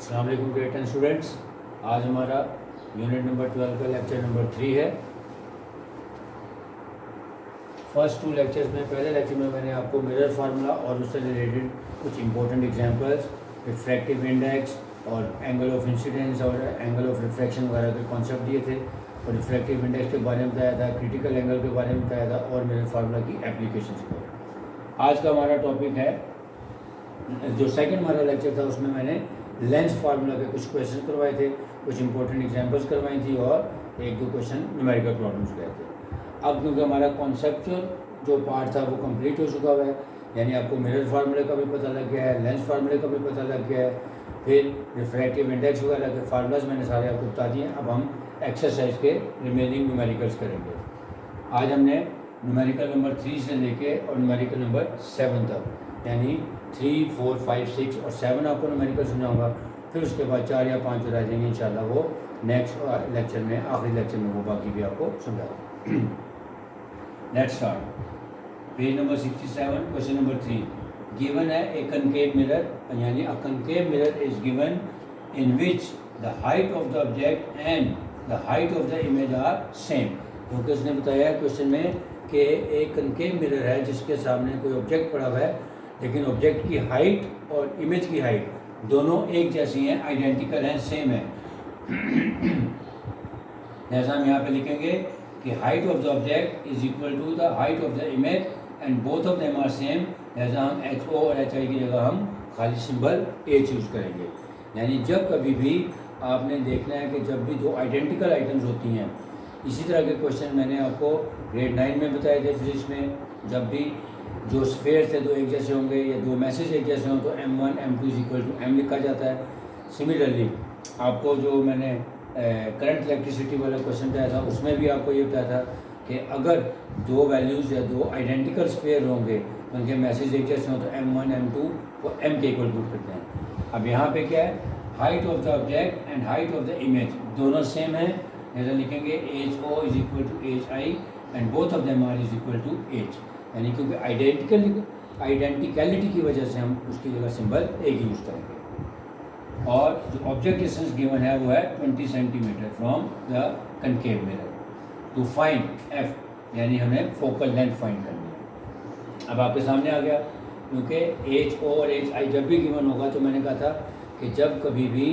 अस्सलाम वालेकुम grade 10 students. आज हमारा यूनिट नंबर 12 का लेक्चर नंबर 3 है। फर्स्ट टू लेक्चर्स में, पहले लेक्चर में मैंने आपको मिरर फार्मूला और उससे रिलेटेड कुछ इंपॉर्टेंट एग्जांपल्स, रिफ्रैक्टिव इंडेक्स और एंगल ऑफ इंसिडेंस और एंगल ऑफ रिफ्रैक्शन वगैरह के कॉन्सेप्ट दिए थे और रिफ्रैक्टिव इंडेक्स के बारे में बताया था, क्रिटिकल एंगल के बारे में बताया था और मिरर फार्मूला की एप्लीकेशंस को। आज का हमारा टॉपिक है, जो सेकंड हमारा लेक्चर था उसमें मैंने लेंस फार्मूला के कुछ क्वेश्चन करवाए थे, कुछ इंपॉर्टेंट एग्जांपल्स करवाई थी और एक दो क्वेश्चन न्यूमेरिकल प्रॉब्लम्स गए थे। अब क्योंकि हमारा कॉन्सेप्चुअल जो पार्ट था वो कंप्लीट हो चुका हुआ है, यानी आपको मिरर फार्मूले का भी पता लग गया है, लेंस फार्मूले का भी पता लग गया है, फिर रिफ्रैक्टिव इंडेक्स वगैरह के फार्मूलाज मैंने सारे आपको बता दिए। अब हम एक्सरसाइज के रिमेनिंग न्यूमेरिकल्स करेंगे। आज हमने न्यूमेरिकल नंबर 3 से लेके और न्यूमेरिकल नंबर 7 तक, यानी 3, 4, 5, 6 और 7 आपको न्यूमेरिकल समझाऊंगा। फिर उसके बाद 4 या 5 रह जाएंगे इंशाल्लाह, वो नेक्स्ट लेक्चर में, आखिरी लेक्चर में वो बाकी भी आपको समझा दूँ। Let's start. Page number 67, question number 3 given है ए कनकेव मिरर, यानी a concave mirror is given in which the height of the object and the height of the image are same. क्योंकि उसने बताया क्वेश्चन में कि एक concave mirror है जिसके सामने कोई ऑब्जेक्ट पड़ा हुआ है, लेकिन ऑब्जेक्ट की हाइट और इमेज की हाइट दोनों एक जैसी हैं, आइडेंटिकल हैं, सेम है। जैसा हम यहाँ पे लिखेंगे कि height of the object is equal to the height of the image and both of them are same. जैसा हम एच ओ और एच आई की जगह हम खाली सिंबल एच यूज़ करेंगे। यानी जब कभी भी आपने देखना है कि जब भी दो आइडेंटिकल आइटम्स होती हैं, इसी तरह के क्वेश्चन मैंने आपको ग्रेड 9 में बताए थे फिजिक्स में, जब भी जो स्फेयर थे दो एक जैसे होंगे या दो मैसेज एक जैसे हों तो m1 m2 is equal to m लिखा जाता है। सिमिलरली आपको जो मैंने करंट इलेक्ट्रिसिटी वाला क्वेश्चन बताया था उसमें भी आपको ये बताया था कि अगर दो वैल्यूज़ या दो आइडेंटिकल स्फेयर होंगे तो उनके मैसेज एक जैसे हों तो m1 m2 को m के इक्वल पुट करते हैं। अब यहाँ पे क्या है, height of the object and height of the image दोनों सेम है। जैसा लिखेंगे H O is equal to H I and both of them are is equal to H, यानी क्योंकि आइडेंटिकलिटी की वजह से हम उसकी जगह सिंबल एक यूज़ करेंगे। और जो ऑब्जेक्ट डिस्टेंस गिवन है वो है 20 centimetre from the concave mirror. To find F, यानी हमें फोकल लेंथ फाइंड करनी है। अब आपके सामने आ गया, क्योंकि एच ओ और एच आई जब भी गिवन होगा तो मैंने कहा था कि जब कभी भी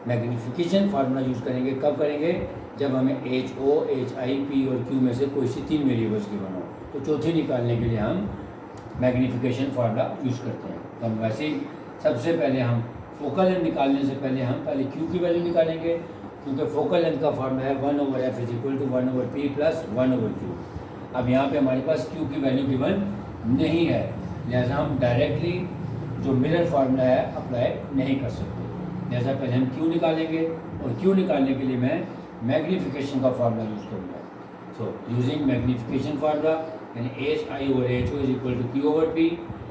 मैग्नीफिकेशन फार्मूला यूज़ करेंगे, कब करेंगे, जब हमें H O H I P और क्यू में से कोई सी 3 वेरिएबल्स गिवन हो, तो चौथी निकालने के लिए हम मैग्नीफिकेशन फार्मूला यूज़ करते हैं। तो हम वैसे ही सबसे पहले हम फोकल लेंथ निकालने से पहले हम पहले क्यू की वैल्यू निकालेंगे, क्योंकि फोकल लेंथ का फार्मूला है 1/f is equal to 1/p plus 1/q। अब यहाँ पे हमारे पास क्यू की वैल्यू गिवन नहीं है, लिहाजा हम डायरेक्टली जो मिरर फार्मूला है अप्लाई नहीं कर सकते। जैसा पहले हम क्यू निकालेंगे और क्यू निकालने के लिए मैं मैग्नीफिकेशन का फार्मूला यूज़ करूँगा। सो यूजिंग मैग्नीफिकेशन फार्मूला, यानी H I over H O is equal to Q over P,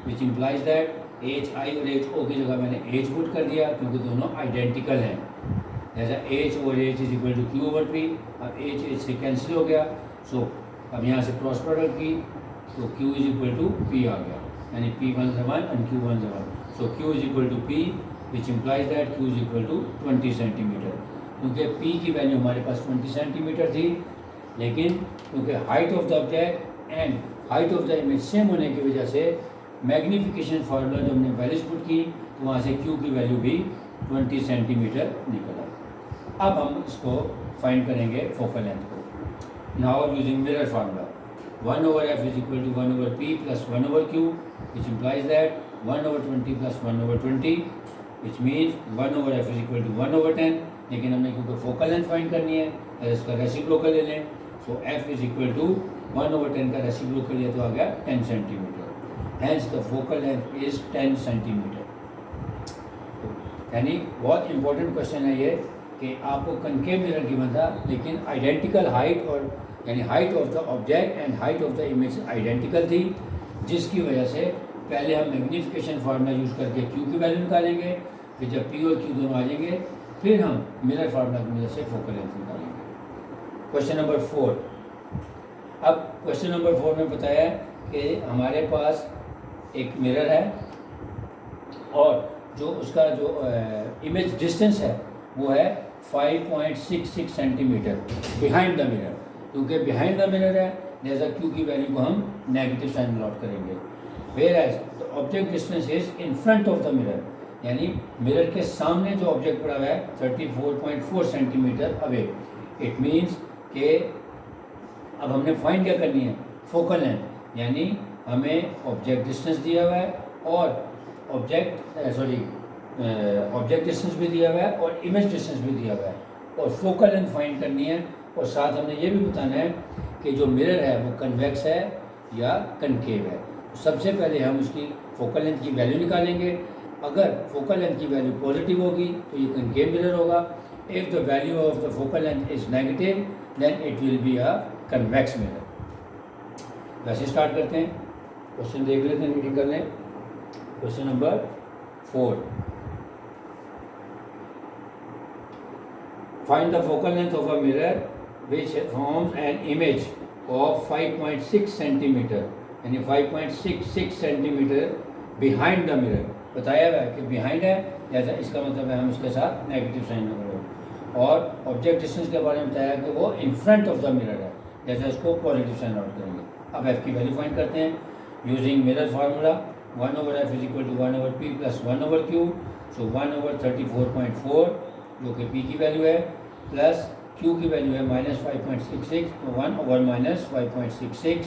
which implies that H I और एच ओ की जगह मैंने एच पुट कर दिया क्योंकि दोनों आइडेंटिकल हैं। जैसा H over H is equal to Q over P, अब एच से कैंसिल हो गया। सो अब यहाँ से क्रॉस प्रोडक्ट की तो Q is equal to P आ गया, यानी पी 1 से 1 एंड क्यू 1 से 1। So Q is equal to P which implies that Q is equal to 20 centimetre. क्योंकि पी की वैल्यू हमारे पास 20 सेंटीमीटर थी, लेकिन क्योंकि height of the object and height of the image same होने की वजह से मैग्नीफिकेशन फार्मूला जो हमने वैल्यूज पुट की तो वहाँ से क्यू की वैल्यू भी 20 सेंटीमीटर निकला। अब हम इसको फाइंड करेंगे फोकल लेंथ को। Now using mirror formula, 1/f is equal to 1/p plus 1/q, which implies that 1/20 plus 1/20, which means 1/f is equal to 1/10। लेकिन हमने क्योंकि फोकल लेंथ फाइंड करनी है तो इसका रेसिप्रोकल ले लें। So f is equal to 1/10 का रेसिप्रोकल लिया तो आ गया 10 centimetre. Hence the focal length is 10 centimetre. यानी बहुत इंपॉर्टेंट क्वेश्चन है ये कि आपको कनकेव मिरर गिवन था, लेकिन आइडेंटिकल हाइट और यानी height of the object and height of the image identical थी, जिसकी वजह से पहले हम मैग्नीफिकेशन फार्मूला यूज़ करके क्यू की वैल्यू निकालेंगे, फिर जब पी और क्यू दोनों आ जाएंगे फिर हम मिरर फार्मूला की मदद से फोकल लेंथ निकालेंगे। Question number 4। अब क्वेश्चन नंबर 4 में बताया कि हमारे पास एक मिरर है और जो उसका जो इमेज डिस्टेंस है वो है 5.66 सेंटीमीटर बिहाइंड द मिरर, क्योंकि बिहाइंड द मिरर है जैसा क्यू की वैल्यू को हम नेगेटिव साइन लॉट करेंगे। Where as the object distance is in front of the mirror, यानी मिरर के सामने जो ऑब्जेक्ट पड़ा हुआ है 34.4 सेंटीमीटर अवे। इट मीन्स कि अब हमने फाइंड क्या करनी है, फोकल लेंथ, यानी हमें ऑब्जेक्ट डिस्टेंस दिया हुआ है और ऑब्जेक्ट डिस्टेंस भी दिया हुआ है और इमेज डिस्टेंस भी दिया हुआ है, और फोकल लेंथ फाइंड करनी है। और साथ हमने ये भी बताना है कि जो मिरर है वो कन्वेक्स है या कनकेव है। तो सबसे पहले हम उसकी फोकल लेंथ की वैल्यू निकालेंगे। अगर फोकल लेंथ की वैल्यू पॉजिटिव होगी तो ये कनकेव मिरर होगा। If the value of the focal length is negative then it will be a convex mirror. वैसे स्टार्ट करते हैं, क्वेश्चन देख लेते हैं, रीडिंग कर लें। Question number 4, find the focal length of a mirror which forms an image of 5.6 centimetre, यानी 5.66 centimetre behind the mirror. बताया हुआ है कि बिहाइंड है, जैसा इसका मतलब है हम इसके साथ नेगेटिव साइन लगाएंगे। और ऑब्जेक्ट डिस्टेंस के बारे में बताया कि वो इन फ्रंट ऑफ द मिरर है, जैसा इसको पॉजिटिव साइन आउट करेंगे। अब एफ की वैल्यू फाइंड करते हैं using mirror formula 1/f is equal to 1/p plus 1/q। So 1/34.4 जो कि p की वैल्यू है, प्लस q की वैल्यू है -5.66, तो 1/-5.66।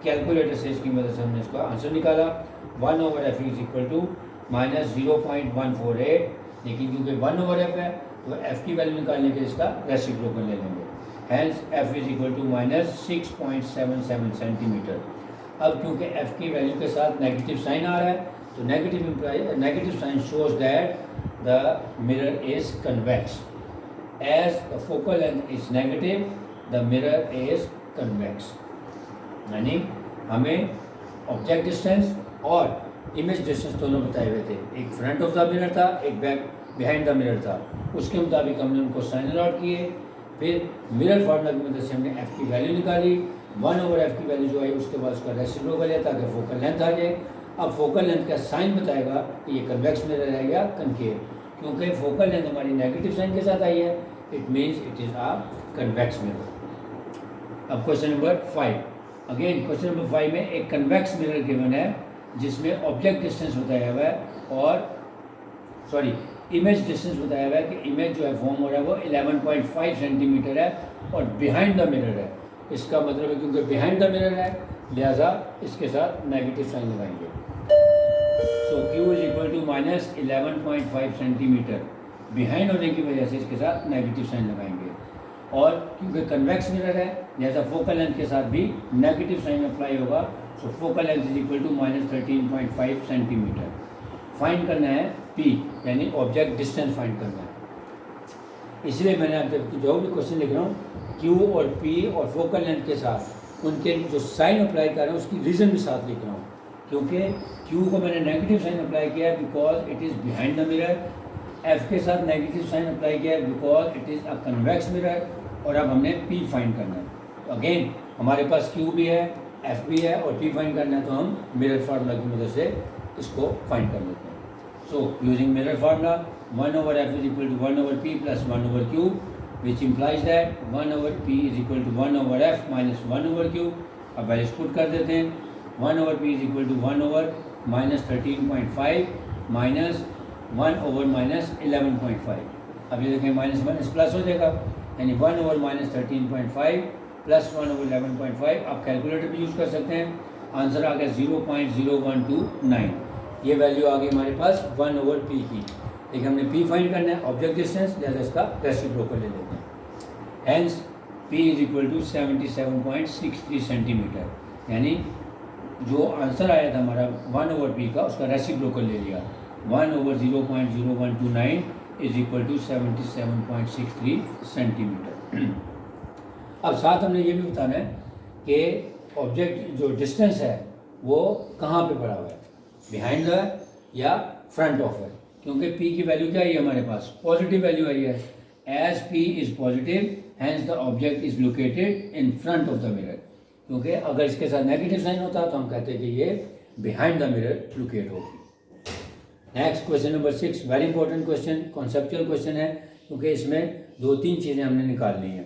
कैलकुलेटर से इसकी मदद से हमने इसका आंसर निकाला। 1/f इज इक्वल टू -0.148, लेकिन क्योंकि 1/f है तो f की वैल्यू निकालने के इसका रेसिप्रोकल ले लेंगे। Hence f is equal to -6.77 centimetre. अब क्योंकि f की वैल्यू के साथ नेगेटिव साइन आ रहा है तो negative sign shows that the mirror is convex. As the focal length is negative the mirror is convex, यानी हमें ऑब्जेक्ट डिस्टेंस और इमेज डिस्टेंस दोनों बताए हुए थे। एक फ्रंट ऑफ द मिरर था, एक बैक बिहाइंड द मिरर था। उसके मुताबिक हमने उनको साइन अलॉट किए। फिर मिरर फार्मूला की मदद से हमने f की वैल्यू निकाली। 1/f की वैल्यू जो आई उसके बाद उसका रेसिप्रोकल है ताकि फोकल लेंथ आ जाए। अब फोकल लेंथ का साइन बताएगा कि ये कन्वेक्स मिरर है या कनकेव, क्योंकि फोकल लेंथ हमारी नेगेटिव साइन के साथ आई है, it means it is a convex mirror. अब question number 5, again question number 5 में एक कन्वेक्स मिरर गिवन है जिसमें ऑब्जेक्ट डिस्टेंस बताया हुआ है और इमेज डिस्टेंस बताया हुआ है कि इमेज जो है फॉर्म हो रहा है वो 11.5 सेंटीमीटर है और बिहाइंड द मिरर है। इसका मतलब है क्योंकि बिहाइंड द मिरर है लिहाजा इसके साथ नेगेटिव साइन लगाएंगे। So Q is equal to -11.5 centimetre, behind होने की वजह से इसके साथ नेगेटिव साइन लगाएंगे। और क्योंकि कन्वेक्स मिरर है जैसा फोकल लेंथ के साथ भी नेगेटिव साइन अप्लाई होगा। So focal length is equal to -13.5 centimetre. Find करना है P, यानी ऑब्जेक्ट डिस्टेंस फाइंड करना है। इसलिए मैंने आपसे जो भी क्वेश्चन लिख रहा हूँ Q और P और फोकल लेंथ के साथ उनके जो साइन अप्लाई कर रहे हैं उसकी रीज़न भी साथ लिख रहा हूँ, क्योंकि Q को मैंने नेगेटिव साइन अप्लाई किया है because it is behind the mirror. F के साथ नेगेटिव साइन अप्लाई किया है because it is a convex mirror. और अब हमने P फाइंड करना है। तो अगेन हमारे पास Q भी है, F भी है और P फाइंड करना है, तो हम मिरर फार्मूला की मदद से इसको फाइंड कर लेते हैं। So using mirror formula 1/f is equal to 1/p plus 1/q, which implies that 1/p is equal to 1/f minus 1/q। अब वैल्यूज पुट कर देते हैं। 1/p is equal to 1/-13.5 minus 1/-11.5। अब ये देखें माइनस माइनस प्लस हो जाएगा, यानी 1/-13.5 प्लस 1/11.5। आप कैलकुलेटर भी यूज़ कर सकते हैं। आंसर आ गया 0.0129। ये वैल्यू आ गई हमारे पास 1/p की। लेकिन हमने p फाइंड करना है, ऑब्जेक्ट डिस्टेंस, जैसे इसका रेसिप्रोकल ले लेते हैं। Hence p is equal to 77.63 centimetre, यानी जो आंसर आया था हमारा 1/p का उसका रेसिप्रोकल ले लिया। 1/0.0129 इज इक्वल टू 77.63 सेंटीमीटर। अब साथ हमने ये भी बताना है कि ऑब्जेक्ट जो डिस्टेंस है वो कहाँ पे पड़ा हुआ है, बिहाइंड द या फ्रंट ऑफ है, क्योंकि P की वैल्यू क्या है हमारे पास पॉजिटिव वैल्यू आई है। As P is positive hence the object is located in front of the mirror, क्योंकि अगर इसके साथ नेगेटिव साइन होता तो हम कहते हैं कि ये बिहाइंड द मिरर लोकेट होगी। Next question number 6, very important question, conceptual question है, क्योंकि इसमें 2-3 चीज़ें हमने निकालनी है।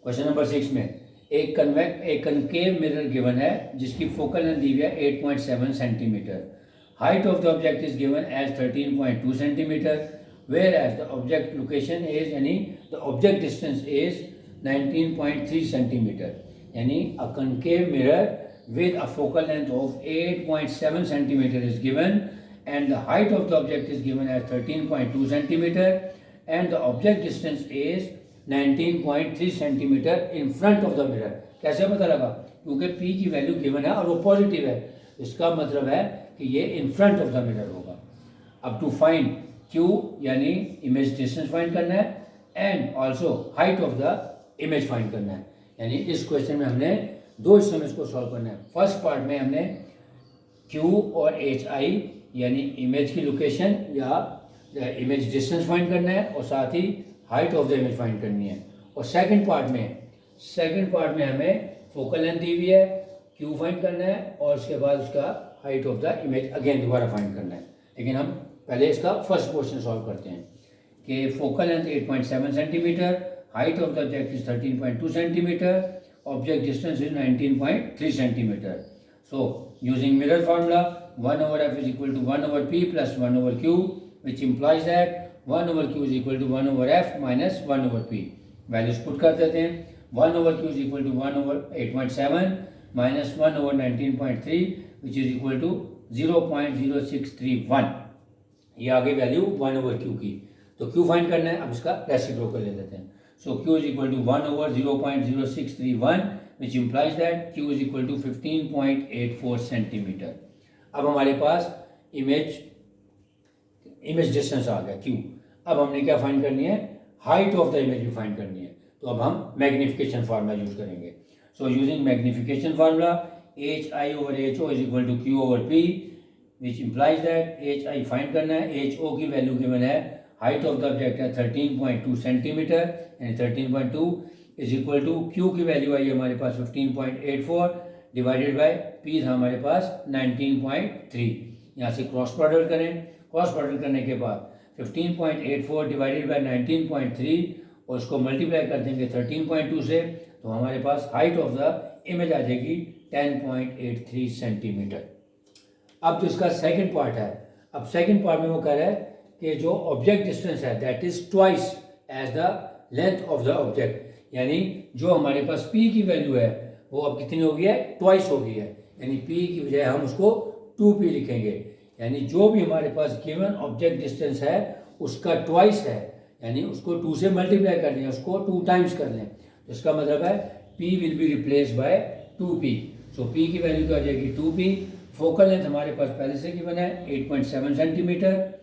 क्वेश्चन नंबर 6 में एक कनकेव मिरर गिवन है जिसकी फोकल लेंथ दी हुई है 8.7 centimetre. Height of the object is given as 13.2 centimetre, where as the object location is, यानी the object distance is 19.3 centimetre. यानी a concave mirror with a focal length of 8.7 centimeter is given and the height of the object is given as 13.2 centimeter and the object distance is 19.3 centimeter in front of the mirror। कैसे पता लगा? क्योंकि P की value given है और वो positive है, इसका मतलब है कि ये इन फ्रंट ऑफ द मिरर होगा। अब टू फाइंड Q यानी इमेज डिस्टेंस फाइंड करना है and also height of the image find करना है। यानी इस क्वेश्चन में हमने 2 हिस्सों में इसको सॉल्व करना है। फर्स्ट पार्ट में हमने Q और HI यानी इमेज की लोकेशन या इमेज डिस्टेंस फाइंड करना है और साथ ही height of the image find करनी है। और सेकंड पार्ट में हमें फोकल लेंथ दी हुई है, Q फाइंड करना है और उसके बाद उसका height of the image again दोबारा फाइंड करना है। लेकिन हम पहले इसका फर्स्ट क्वेश्चन सॉल्व करते हैं कि focal length 8.7 centimetre, height of the object is 13.2 centimetre, object distance is 19.3 centimeter. So using mirror formula 1 over f is equal to 1 over p plus 1 over q, which implies that 1 over q is equal to 1 over f minus 1 over p. Values put कर देते हैं। 1 over q is equal to 1 over 8.7 minus 1 over 19.3 which is equal to 0.0631। ये आगे value 1 over q की, तो q find करना है। अब इसका रेसिप्रोकल ले लेते हैं। So Q is equal to 1 over 0.0631 which implies that Q is equal to 15.84 centimeter। अब हमारे पास इमेज डिस्टेंस आ गया Q। अब हमने क्या फाइंड करनी है? हाइट ऑफ द इमेज भी फाइंड करनी है। तो अब हम मैग्निफिकेशन फार्मूला यूज करेंगे। So using magnification formula HI over HO is equal to Q over P which implies that HI find करना है। HO की वैल्यू गिवन है, हाइट ऑफ द ऑब्जेक्ट है 13.2 सेंटीमीटर, यानी 13.2 इज इक्वल टू Q की value आई हमारे पास 15.84 divided by P था हमारे पास 19.3। यहाँ से क्रॉस प्रोडक्ट करें, क्रॉस प्रोडक्ट करने के बाद 15.84 डिवाइडेड बाय 19.3 और उसको मल्टीप्लाई कर देंगे 13.2 से, तो हमारे पास हाइट ऑफ द इमेज आ जाएगी 10.83 सेंटीमीटर। अब जो इसका सेकेंड पार्ट है, अब सेकेंड पार्ट में वो कह रहा है कि जो ऑब्जेक्ट डिस्टेंस है that is twice as the length of the object. यानी जो हमारे पास P की वैल्यू है वो अब कितनी हो गई है? ट्वाइस हो गई है। यानी P की बजाय हम उसको 2P लिखेंगे। यानी जो भी हमारे पास गिवन ऑब्जेक्ट डिस्टेंस है उसका ट्वाइस है, यानी उसको 2 से मल्टीप्लाई कर लें, उसको 2 टाइम्स कर लें। तो इसका मतलब है P will be replace by 2P। So P की वैल्यू क्या हो जाएगी? 2P। फोकल लेंथ हमारे पास पहले से गिवन है 8.7 सेंटीमीटर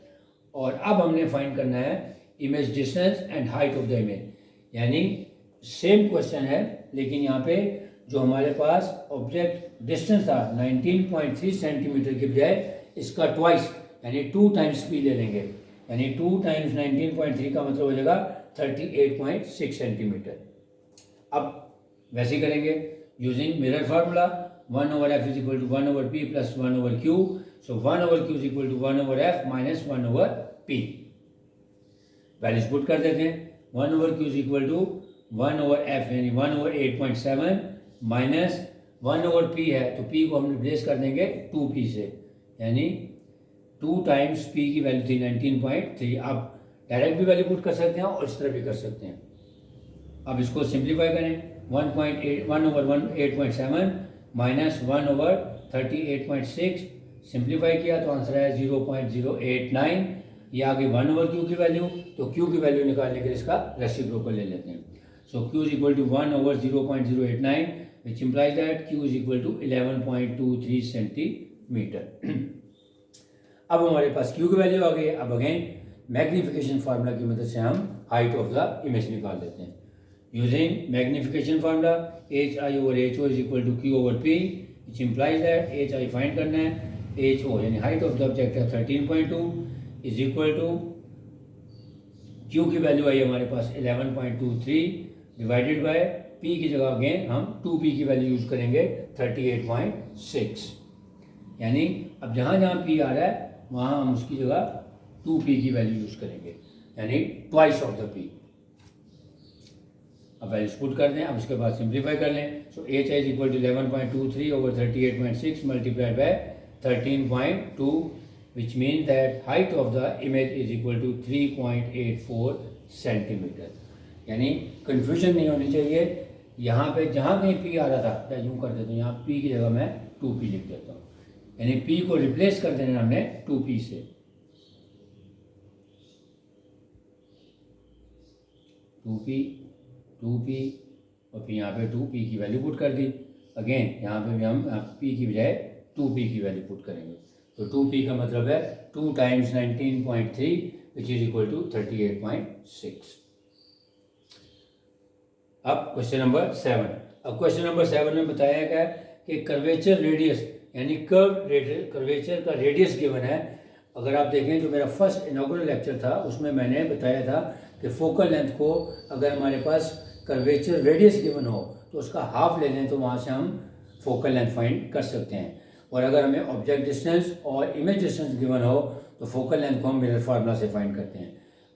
और अब हमने फाइंड करना है image distance and height of the image. यानी सेम क्वेश्चन है, लेकिन यहाँ पे जो हमारे पास ऑब्जेक्ट डिस्टेंस था 19.3 सेंटीमीटर के बजाय इसका ट्वाइस यानी 2 टाइम्स P ले लेंगे। यानी 2 टाइम्स 19.3 का मतलब हो जाएगा 38.6 सेंटीमीटर। अब वैसे ही करेंगे using mirror formula 1 over f is equal to 1 over p plus 1 over q. So 1 over q is equal to 1 over f minus 1 over p. Values put कर देते हैं। 1 over q is equal to 1 over f यानी 1 over 8.7 minus 1 over p है, तो p को हम replace कर देंगे 2p से, यानी 2 टाइम्स p की वैल्यू थी 19.3। आप डायरेक्ट भी वैल्यू पुट कर सकते हैं और इस तरह भी कर सकते हैं। अब इसको सिंप्लीफाई करें। 1 over 8.7 माइनस 1 over 38.6 सिंप्लीफाई किया तो आंसर है 0.089। ये आगे 1 over q की वैल्यू, तो q की वैल्यू निकालने के लिए इसका रेसिप्रोकल ले लेते हैं। So q is equal to 1 over 0.089 which implies that q is equal to 11.23 centimetre. अब हमारे पास q की वैल्यू आ गई। अब अगेन मैग्निफिकेशन फार्मूला की मदद से हम हाइट ऑफ द इमेज निकाल देते हैं। Using magnification formula HI over HO is equal to Q over P, which implies that HI find करना है, HO यानी हाइट ऑफ द ऑब्जेक्ट है 13.2 is equal to Q की वैल्यू आई हमारे पास 11.23 divided by P की जगह अगेन हम 2P की वैल्यू यूज करेंगे 38.6, यानी अब जहाँ जहाँ पी आ रहा है वहाँ हम उसकी जगह 2p की वैल्यू यूज़ करेंगे, यानी ट्वाइस ऑफ द p। अब वैल्यूज पुट कर दें, अब उसके बाद सिंप्लीफाई कर लें। So H I is equal to 11.23 over 38.6 multiplied by 13.2, which mean that height of the image is equal to 3.84 centimetre. यानी कन्फ्यूजन नहीं होनी चाहिए, यहाँ पे जहाँ कहीं पी आ रहा था या यूँ कर देता हूँ, यहाँ पी की जगह मैं 2p लिख देता हूँ, यानी पी को रिप्लेस कर देना हमने 2p से। 2p और फिर यहाँ पे 2p की वैल्यू पुट कर दी। अगेन यहाँ पे भी हम p की बजाय 2p की वैल्यू पुट करेंगे। तो 2p का मतलब है 2 times 19.3 which is equal to 38.6। अब क्वेश्चन नंबर 7। अब क्वेश्चन नंबर 7 में बताया गया कि कर्वेचर रेडियस यानी कर्वेचर का रेडियस गिवन है। अगर आप देखें जो मेरा फर्स्ट इनॉग्रल लेक्चर था उसमें मैंने बताया था कि फोकल लेंथ को अगर हमारे पास कर्वेचर रेडियस गिवन हो तो उसका हाफ ले लें तो वहाँ से हम फोकल लेंथ फाइंड कर सकते हैं। और अगर हमें ऑब्जेक्ट डिस्टेंस और इमेज डिस्टेंस गिवन हो तो फोकल लेंथ को हम मिरर फार्मूला से फाइंड करते हैं।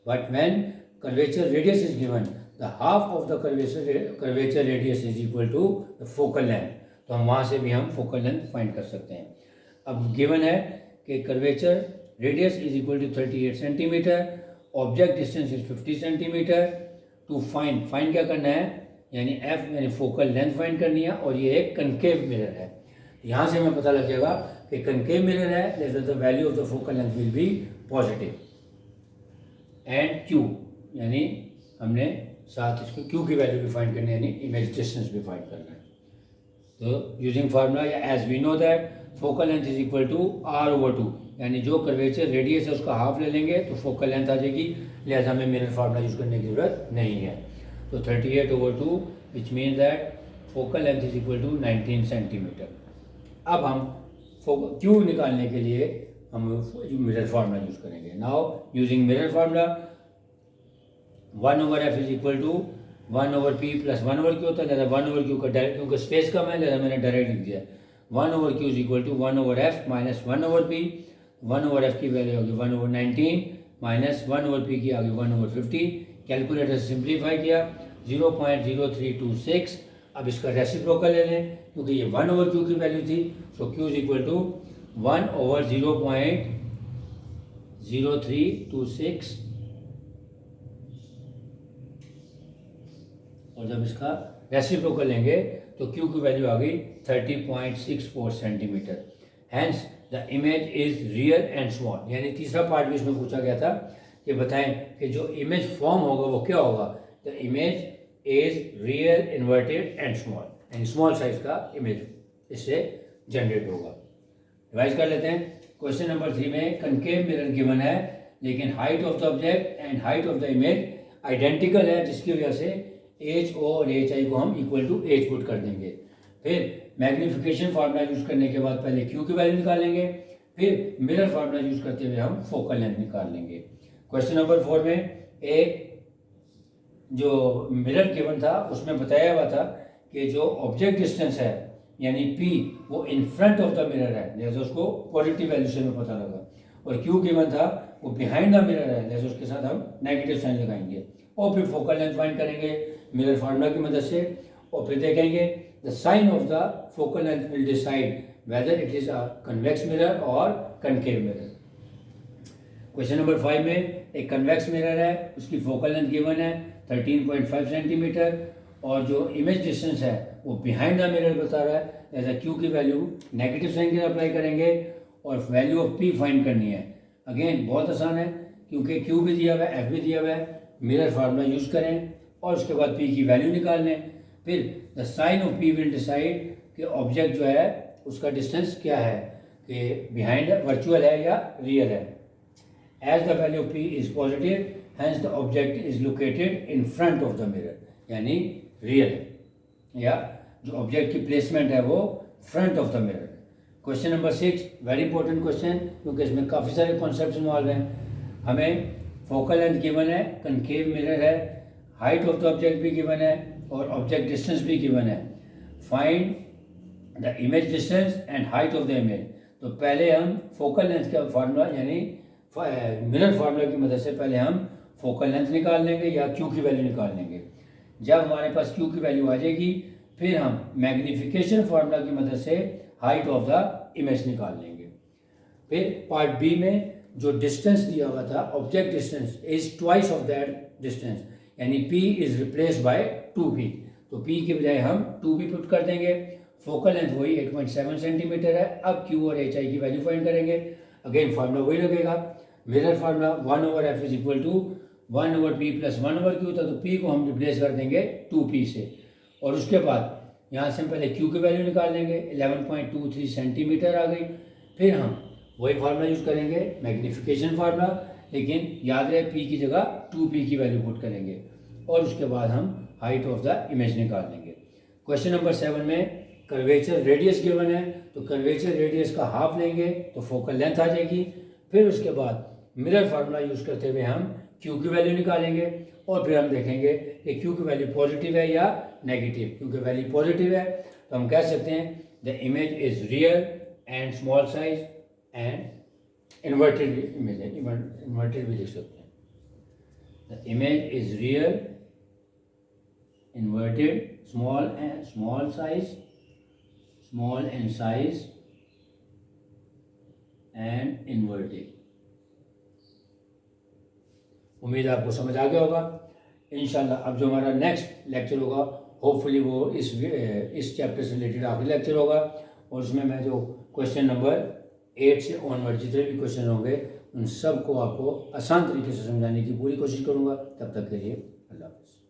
But when curvature radius is given the half of the curvature radius is equal to the focal length, तो हम वहाँ से भी हम फोकल लेंथ फाइंड कर सकते हैं। अब गिवन है कि curvature radius is equal to 38 centimetre, object distance is 50 centimetre. To find क्या करना है, यानी एफ यानी फोकल लेंथ फाइंड करनी है, और ये एक कनकेव मिरर है। यहाँ से हमें पता लग जाएगा कि कनकेव मिरर है, there the value of the focal length will be positive. And Q यानी हमने साथ इसको क्यू की वैल्यू भी फाइंड करनी है, यानी इमेज डिस्टेंस भी फाइंड करना है। तो यूजिंग फार्मूला या as we know that focal length is equal to r/2, यानी जो कर्वेचर रेडियस है उसका हाफ ले लेंगे तो फोकल लेंथ आ जाएगी, लिहाजा हमें मिरर फार्मूला यूज करने की जरूरत नहीं है। तो 38/2 which mean that focal length is equal to 19 centimetre. अब हम क्यू निकालने के लिए हम मिरर फार्मूला यूज करेंगे। Now using mirror formula 1/f is equal to 1/p plus 1/q होता है, लिहाजा 1/q का डायरेक्ट, क्योंकि स्पेस कम है लिहाजा मैंने डायरेक्ट लिख दिया। 1/q is equal to 1/f minus 1/p। 1/f की वैल्यू होगी 1/19 माइनस 1/p की आ गई 1/50। कैलकुलेटर से सिंप्लीफाई किया 0.0326। अब इसका रेसिप्रोकल ले लें क्योंकि ये 1/q की वैल्यू थी, सो q इज इक्वल टू 1/0.0326। और जब इसका रेसिप्रोकल लेंगे तो q की वैल्यू आ गई 30.64 centimetre. Hence the image is real and small. यानी तीसरा पार्ट भी इसमें पूछा गया था कि बताएं कि जो इमेज फॉर्म होगा वो क्या होगा। The image is real inverted and small, यानी स्मॉल साइज का इमेज इससे जनरेट होगा। रिवाइज कर लेते हैं। क्वेश्चन नंबर 3 में कनकेव मिरर गिवन है, लेकिन height of the object and height of the image identical है, जिसकी वजह से एच ओ और एच आई को हम इक्वल टू एच पुट कर देंगे। फिर मैग्नीफिकेशन फार्मूला यूज करने के बाद पहले क्यू की वैल्यू निकालेंगे, फिर मिरर फार्मूला यूज करते हुए हम फोकल लेंथ निकाल लेंगे। क्वेश्चन नंबर 4 में एक जो मिरर गिवन था उसमें बताया हुआ था कि जो ऑब्जेक्ट डिस्टेंस है यानी P वो इन फ्रंट ऑफ द मिरर है, जैसे उसको पॉजिटिव वैल्यू से हमें पता लगा। और Q गिवन था वो बिहाइंड द मिरर है, जैसे उसके साथ हम नेगेटिव साइन लगाएंगे। और फिर फोकल लेंथ फाइंड करेंगे मिरर फार्मूला की मदद से, और फिर देखेंगे the sign of the focal length will decide whether it is a convex mirror और कनकेव मिरर। क्वेश्चन नंबर 5 में एक कन्वेक्स मिरर है, उसकी फोकल लेंथ गिवन है 13.5 सेंटीमीटर, और जो इमेज डिस्टेंस है वो बिहाइंड द मिरर बता रहा है, जैसा क्यू की वैल्यू नेगेटिव साइन के अप्लाई करेंगे और वैल्यू ऑफ पी फाइंड करनी है। अगेन बहुत आसान है क्योंकि क्यू भी दिया हुआ है, एफ भी दिया हुआ है, मिरर फार्मूला यूज करें और उसके बाद पी की वैल्यू निकाल लें। फिर the sign of P will decide कि ऑब्जेक्ट जो है उसका डिस्टेंस क्या है, कि बिहाइंड वर्चुअल है या रियल है। As the value of P is positive, hence the object is located in front of the mirror, यानी रियल है, या जो ऑब्जेक्ट की प्लेसमेंट है वो front of the mirror. Question number 6 very important question, क्योंकि इसमें काफ़ी सारे कॉन्सेप्ट इन्वॉल्व हैं। हमें फोकल लेंथ गिवन है, कनकेव मिरर है, हाइट ऑफ द ऑब्जेक्ट भी गिवन है और ऑब्जेक्ट डिस्टेंस भी गिवन है। Find the image distance and height of the image. तो पहले हम फोकल लेंथ का फार्मूला यानी मिरर फार्मूला की मदद से पहले हम फोकल लेंथ निकाल लेंगे या क्यू की वैल्यू निकाल लेंगे। जब हमारे पास क्यू की वैल्यू आ जाएगी फिर हम मैग्नीफिकेशन फार्मूला की मदद से हाइट ऑफ द इमेज निकाल लेंगे। फिर पार्ट बी में जो डिस्टेंस दिया हुआ था object distance is twice of that distance, यानी p is replace by 2p, तो p के बजाय हम 2p पुट कर देंगे। फोकल लेंथ वही 8.7 सेंटीमीटर है। अब q और hi की वैल्यू फाइंड करेंगे। अगेन फार्मूला वही लगेगा, mirror formula 1/f is equal to 1/p plus 1/q था, तो p को हम रिप्लेस कर देंगे 2p से। और उसके बाद यहाँ से हम पहले q की वैल्यू निकाल लेंगे, 11.23 सेंटीमीटर आ गई। फिर हम वही फार्मूला यूज़ करेंगे मैग्नीफिकेशन फार्मूला, लेकिन याद रहे p की जगह 2p की वैल्यू पुट करेंगे। और उसके बाद हम हाइट ऑफ द इमेज निकाल लेंगे। क्वेश्चन नंबर 7 में कर्वेचर रेडियस गिवन है, तो कर्वेचर रेडियस का हाफ लेंगे तो फोकल लेंथ आ जाएगी। फिर उसके बाद मिरर फार्मूला यूज़ करते हुए हम क्यू की वैल्यू निकालेंगे और फिर हम देखेंगे कि क्यू की वैल्यू पॉजिटिव है या नेगेटिव। क्यू की वैल्यू पॉजिटिव है तो हम कह सकते हैं the image is real and small size and inverted image है, इन्वर्टेड भी लिख सकते हैं। The image is real, inverted, small and size and inverted. उम्मीद है आपको समझ आ गया होगा। इंशाल्लाह अब जो हमारा नेक्स्ट लेक्चर होगा होपफुली वो इस चैप्टर से रिलेटेड आखिरी लेक्चर होगा, और उसमें मैं जो क्वेश्चन नंबर 8 से ऑनवर्ड जितने भी क्वेश्चन होंगे उन सब को आपको आसान तरीके से समझाने की पूरी कोशिश करूँगा। तब तक के लिए अल्लाह हाफ़िज़।